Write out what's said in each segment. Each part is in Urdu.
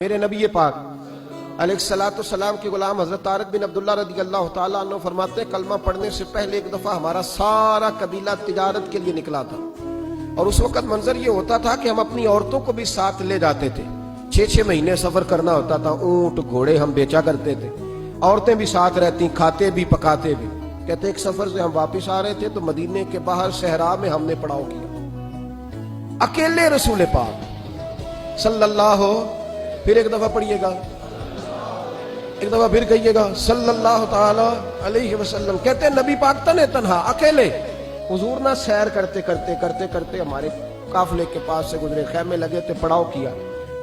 میرے نبی پاک علیہ السلام کے غلام حضرت طارق بن عبداللہ رضی اللہ تعالیٰ عنہ فرماتے ہیں کلمہ پڑھنے سے پہلے ایک دفعہ ہمارا سارا قبیلہ تجارت کے لیے نکلا تھا، اور اس وقت منظر یہ ہوتا تھا کہ ہم اپنی عورتوں کو بھی ساتھ لے جاتے تھے۔ 6 مہینے سفر کرنا ہوتا تھا، اونٹ گھوڑے ہم بیچا کرتے تھے، عورتیں بھی ساتھ رہتی، کھاتے بھی پکاتے بھی۔ کہتے ایک سفر سے ہم واپس آ رہے تھے تو مدینے کے باہر صحرا میں ہم نے پڑاؤ کیا، اکیلے رسول پاک صلی اللہ پھر ایک دفعہ پڑھیے گا، ایک دفعہ پھر کہیے گا صلی اللہ تعالی علیہ وسلم۔ کہتے ہیں نبی پاک تنے تنہا اکیلے حضور نہ سیر کرتے کرتے ہمارے قافلے کے پاس سے گزرے، خیمے لگے تھے، پڑاؤ کیا،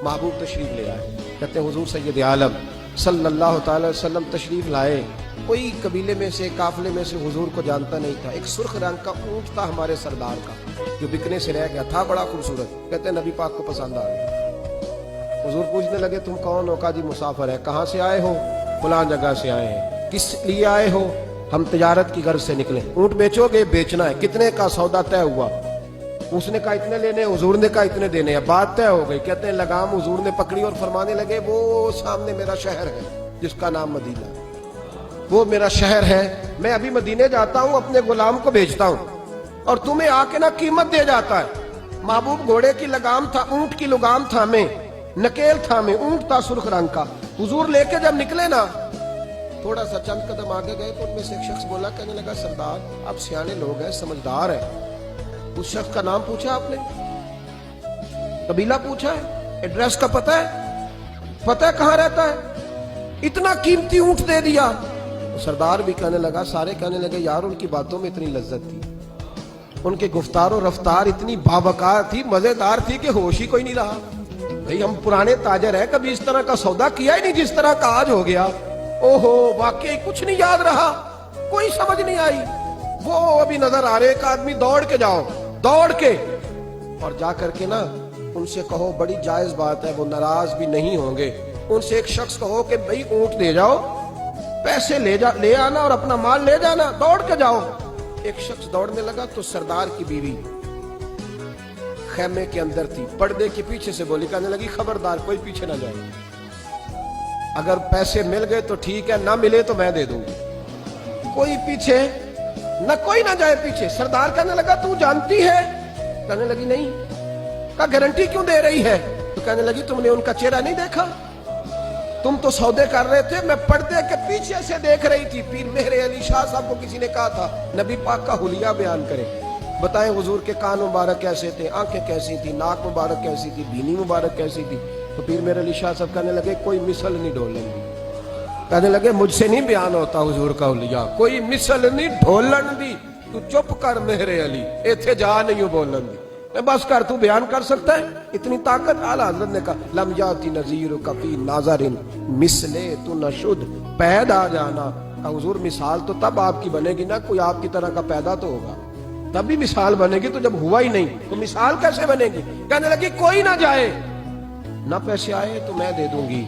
محبوب تشریف لے آئے۔ کہتے ہیں حضور سید عالم صلی اللہ تعالی وسلم تشریف لائے۔ کوئی قبیلے میں سے قافلے میں سے حضور کو جانتا نہیں تھا۔ ایک سرخ رنگ کا اونٹ تھا ہمارے سردار کا جو بکنے سے رہ گیا تھا، بڑا خوبصورت۔ کہتے ہیں نبی پاک کو پسند آ گیا۔ حضور پوچھنے لگے تم کون ہو؟ کہا جی مسافر ہے۔ کہاں سے آئے ہو؟ فلاں جگہ سے آئے ہیں۔ کس لیے آئے ہو؟ ہم تجارت کی غرض سے نکلے۔ اونٹ بیچو گے؟ بیچنا ہے۔ کتنے کا سودا طے ہوا؟ اس نے کہا اتنے لینے، حضور نے کہا اتنے دینے ہیں، بات طے ہو گئی۔ کہتے ہیں لگام حضور نے پکڑی اور فرمانے لگے وہ سامنے میرا شہر ہے جس کا نام مدینہ، وہ میرا شہر ہے، میں ابھی مدینے جاتا ہوں، اپنے غلام کو بھیجتا ہوں اور تمہیں آ کے نہ قیمت دے جاتا ہے۔ محبوب گھوڑے کی لگام تھا، اونٹ کی لگام تھا، میں نکیل تھا، میں اونٹ تھا سرخ رنگ کا۔ حضور لے کے جب نکلے نا، تھوڑا سا چند قدم آگے گئے تو ان میں سے ایک شخص بولا، کہنے لگا سردار آپ سیانے لوگ ہیں، سمجھدار ہیں، اس شخص کا نام پوچھا آپ نے؟ قبیلہ پوچھا ہے؟ ایڈریس کا پتہ ہے؟ پتہ ہے کہاں رہتا ہے؟ اتنا قیمتی اونٹ دے دیا۔ سردار بھی کہنے لگا، سارے کہنے لگے یار ان کی باتوں میں اتنی لذت تھی، ان کے گفتار و رفتار اتنی بابکار تھی، مزیدار تھی کہ ہوش ہی کوئی نہیں رہا۔ بھئی ہم پرانے تاجر ہیں، کبھی اس طرح کا سودا کیا ہی نہیں جس طرح کا آج ہو گیا۔ اوہو واقعی کچھ نہیں یاد رہا، کوئی سمجھ نہیں آئی۔ وہ ابھی نظر آ رہے ایک آدمی، دوڑ کے جاؤ، دوڑ کے اور جا کر کے نا ان سے کہو بڑی جائز بات ہے، وہ ناراض بھی نہیں ہوں گے۔ ان سے ایک شخص کہو کہ بھئی اونٹ دے جاؤ، پیسے لے آنا اور اپنا مال لے جانا، دوڑ کے جاؤ۔ ایک شخص دوڑنے لگا تو سردار کی بیوی خیمے کے اندر تھی، پردے کے پیچھے سے بولی، کہنے لگی خبردار کوئی پیچھے نہ جائے، اگر پیسے مل گئے تو ٹھیک ہے، نہ ملے تو میں دے دوں گی، کوئی پیچھے نہ، کوئی نہ جائے پیچھے۔ سردار کہنے لگا تو جانتی ہے؟ کہنے لگی نہیں۔ کہا گارنٹی کیوں دے رہی ہے؟ تو کہنے لگی تم نے ان کا چہرہ نہیں دیکھا؟ تم تو سودے کر رہے تھے، میں پردے کے پیچھے سے دیکھ رہی تھی۔ پیر مہر علی شاہ صاحب کو کسی نے کہا تھا نبی پاک کا حلیہ بیان کرے، بتائیں حضور کے کان مبارک کیسے تھے، آنکھیں کیسی تھی، ناک مبارک کیسی تھی، بینی مبارک کیسی تھی۔ تو پیر مہر علی شاہ صاحب کہنے لگے کوئی مثل نہیں ڈھولن دی، کہنے لگے مجھ سے نہیں بیان ہوتا حضور کا حلیہ، کوئی مثل نہیں ڈھولن دی، تو چپ کر مہر علی، ایتھے جا نہیں بولن دی، میں بس کر، تو بیان کر سکتا ہے؟ اتنی طاقت۔ اعلیٰ حضرت نے کہا لم یاتی نذیر کفی ناظرن مثلے تو نشد، پیدا جانا۔ حضور مثال تو تب آپ کی بنے گی نا، کوئی آپ کی طرح کا پیدا تو ہوگا، تب بھی مثال بنے گی، تو جب ہوا ہی نہیں تو مثال کیسے بنے گی؟ کہنے لگی کوئی نہ جائے، نہ پیسے آئے تو میں دے دوں گی۔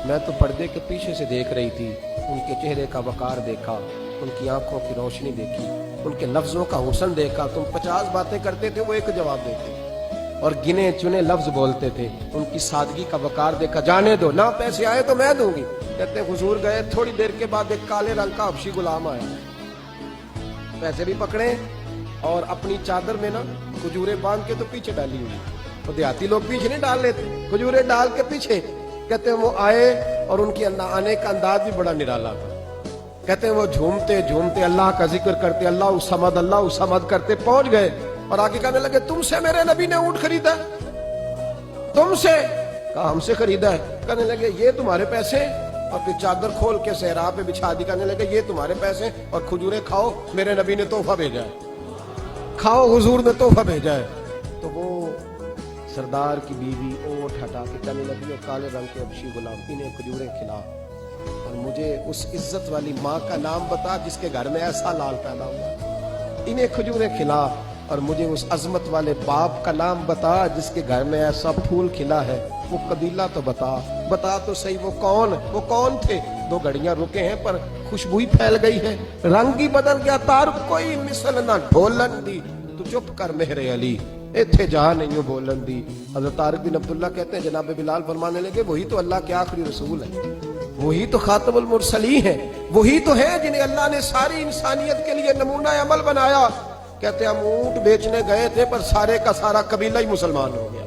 میں تو پردے کے پیچھے سے دیکھ رہی تھی، ان کے چہرے کا وقار دیکھا، ان کی آنکھوں کی روشنی دیکھی، ان کے لفظوں کا حسن دیکھا۔ تم 50 باتیں کرتے تھے، وہ ایک جواب دیتے اور گنے چنے لفظ بولتے تھے، ان کی سادگی کا وقار دیکھا۔ جانے دو، نہ پیسے آئے تو میں دوں گی۔ کہتے ہیں حضور گئے، تھوڑی دیر کے بعد ایک کالے رنگ کا حبشی غلام آیا، پیسے بھی پکڑے اور اپنی چادر میں نا کھجورے باندھ کے تو پیچھے ڈالی ہوئی، تو دیہاتی لوگ پیچھے نہیں ڈال لیتے، کھجورے ڈال کے پیچھے۔ کہتے ہیں وہ آئے اور ان کی آنے کا انداز بھی بڑا نرالا تھا۔ کہتے ہیں وہ جھومتے جھومتے اللہ کا ذکر کرتے، اللہ الصمد کرتے پہنچ گئے اور آگے کہنے لگے تم سے میرے نبی نے اونٹ خریدا؟ تم سے؟ کہا ہم سے خریدا ہے۔ کہنے لگے یہ تمہارے پیسے؟ اور پھر چادر کھول کے صحرا پہ بچھا دی، کہنے لگے یہ تمہارے پیسے اور کھجورے کھاؤ، میرے نبی نے تحفہ بھیجا ہے، کھاؤ، حضور نے تحفہ بھیجا ہے۔ تو وہ سردار کی بیوی اونٹ ہٹا کے کہنے لگی اور کالے رنگ کے حبشی غلام انہیں کھجورے کھلا اور مجھے اس عزت والی ماں کا نام بتا جس کے گھر میں ایسا لال پیدا ہوا، انہیں کھجورے کھلا اور مجھے اس عظمت والے باپ کا نام بتا جس کے گھر میں ایسا پھول کھلا ہے، وہ قبیلہ تو بتا تو صحیح، وہ کون تھے؟ 2 گھڑیاں رکے ہیں پر خوشبو ہی پھیل گئی ہے، رنگ ہی بدل گیا، تار کوئی مثل نہ ڈھولن دی، تو چپ کر مہر علی، ایتھے جہاں نہیں ہو بولن دی. حضرت طارق بن عبداللہ کہتے ہیں جناب بلال فرمانے لگے وہی تو اللہ کے آخری رسول ہے, وہی تو خاتم المرسلین ہیں, وہی تو ہے جنہیں اللہ نے ساری انسانیت کے لیے نمونہ عمل بنایا. کہتے ہیں ہم اونٹ بیچنے گئے تھے پر سارے کا سارا قبیلہ ہی مسلمان ہو گیا.